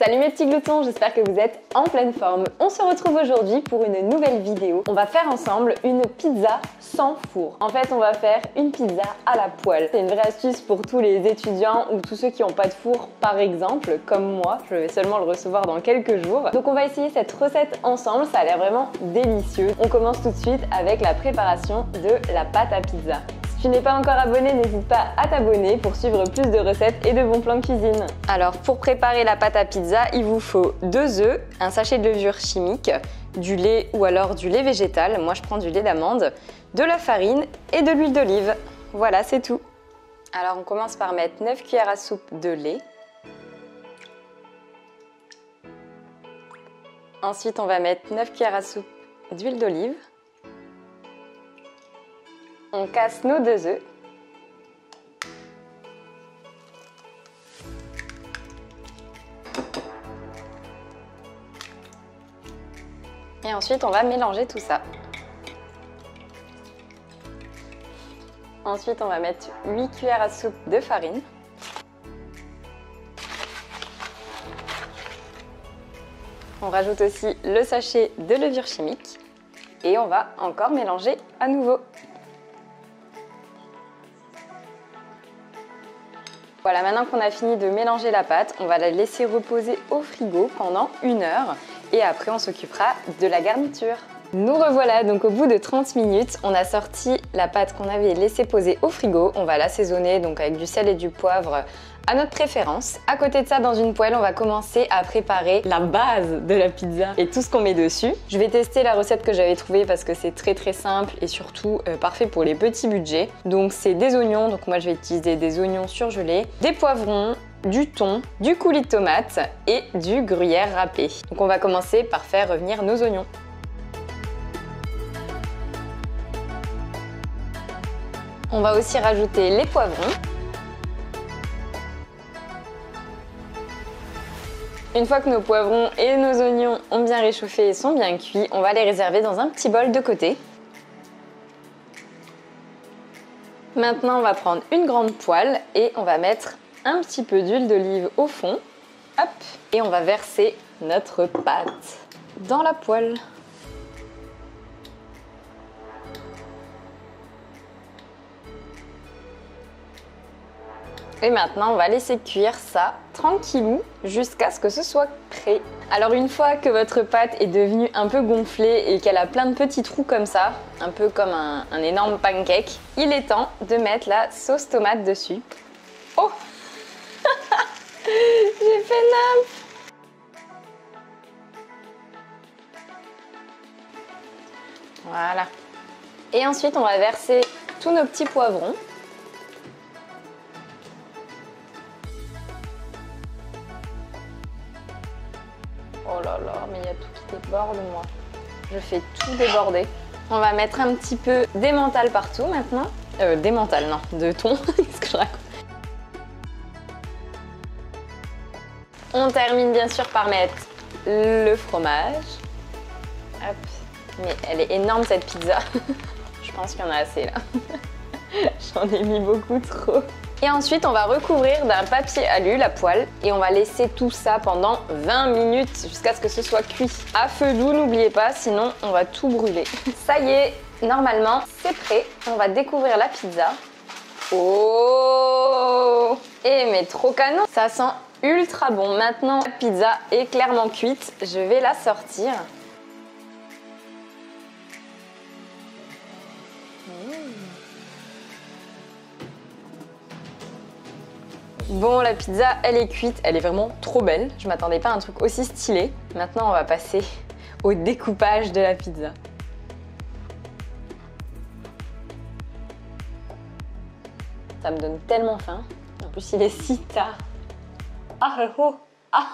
Salut mes petits gloutons, j'espère que vous êtes en pleine forme. On se retrouve aujourd'hui pour une nouvelle vidéo. On va faire ensemble une pizza sans four. En fait, on va faire une pizza à la poêle. C'est une vraie astuce pour tous les étudiants ou tous ceux qui n'ont pas de four par exemple, comme moi. Je vais seulement le recevoir dans quelques jours. Donc on va essayer cette recette ensemble, ça a l'air vraiment délicieux. On commence tout de suite avec la préparation de la pâte à pizza. Si tu n'es pas encore abonné, n'hésite pas à t'abonner pour suivre plus de recettes et de bons plans de cuisine. Alors pour préparer la pâte à pizza, il vous faut 2 œufs, un sachet de levure chimique, du lait ou alors du lait végétal, moi je prends du lait d'amande, de la farine et de l'huile d'olive. Voilà, c'est tout. Alors on commence par mettre 9 cuillères à soupe de lait. Ensuite on va mettre 9 cuillères à soupe d'huile d'olive. On casse nos 2 œufs. Et ensuite, on va mélanger tout ça. Ensuite, on va mettre 8 cuillères à soupe de farine. On rajoute aussi le sachet de levure chimique. Et on va encore mélanger à nouveau. Voilà, maintenant qu'on a fini de mélanger la pâte, on va la laisser reposer au frigo pendant 1 heure et après on s'occupera de la garniture. Nous revoilà donc au bout de 30 minutes, on a sorti la pâte qu'on avait laissée poser au frigo. On va l'assaisonner donc avec du sel et du poivre à notre préférence. À côté de ça, dans une poêle, on va commencer à préparer la base de la pizza et tout ce qu'on met dessus. Je vais tester la recette que j'avais trouvée parce que c'est très simple et surtout parfait pour les petits budgets. Donc c'est des oignons, donc moi je vais utiliser des oignons surgelés, des poivrons, du thon, du coulis de tomate et du gruyère râpé. Donc on va commencer par faire revenir nos oignons. On va aussi rajouter les poivrons. Une fois que nos poivrons et nos oignons ont bien réchauffé et sont bien cuits, on va les réserver dans un petit bol de côté. Maintenant, on va prendre une grande poêle et on va mettre un petit peu d'huile d'olive au fond. Hop! Et on va verser notre pâte dans la poêle. Et maintenant, on va laisser cuire ça tranquillou jusqu'à ce que ce soit prêt. Alors une fois que votre pâte est devenue un peu gonflée et qu'elle a plein de petits trous comme ça, un peu comme un énorme pancake, il est temps de mettre la sauce tomate dessus. Oh! J'ai fait nimp! Voilà. Et ensuite, on va verser tous nos petits poivrons. Oh là là, mais il y a tout qui déborde, moi. Je fais tout déborder. On va mettre un petit peu d'emmental partout maintenant. D'emmental, non, de thon. Qu'est-ce que je raconte? On termine bien sûr par mettre le fromage. Hop. Mais elle est énorme cette pizza. Je pense qu'il y en a assez là. J'en ai mis beaucoup trop. Et ensuite, on va recouvrir d'un papier alu la poêle et on va laisser tout ça pendant 20 minutes jusqu'à ce que ce soit cuit. À feu doux, n'oubliez pas, sinon on va tout brûler. Ça y est, normalement, c'est prêt. On va découvrir la pizza. Oh! Eh mais trop canon! Ça sent ultra bon. Maintenant, la pizza est clairement cuite. Je vais la sortir. Bon, la pizza, elle est cuite, elle est vraiment trop belle. Je m'attendais pas à un truc aussi stylé. Maintenant, on va passer au découpage de la pizza. Ça me donne tellement faim. En plus, il est si tard. Ah, c'est chaud. Ah,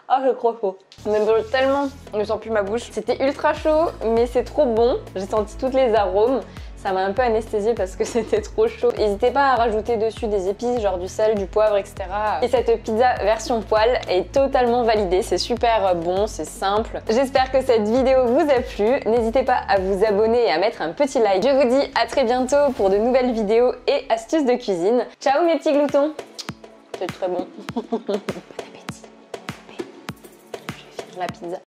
ah c'est trop chaud. Ça me brûle tellement, je ne sens plus ma bouche. C'était ultra chaud, mais c'est trop bon. J'ai senti tous les arômes. Ça m'a un peu anesthésiée parce que c'était trop chaud. N'hésitez pas à rajouter dessus des épices, genre du sel, du poivre, etc. Et cette pizza version poêle est totalement validée. C'est super bon, c'est simple. J'espère que cette vidéo vous a plu. N'hésitez pas à vous abonner et à mettre un petit like. Je vous dis à très bientôt pour de nouvelles vidéos et astuces de cuisine. Ciao mes petits gloutons. C'est très bon. Bon appétit. la pizza.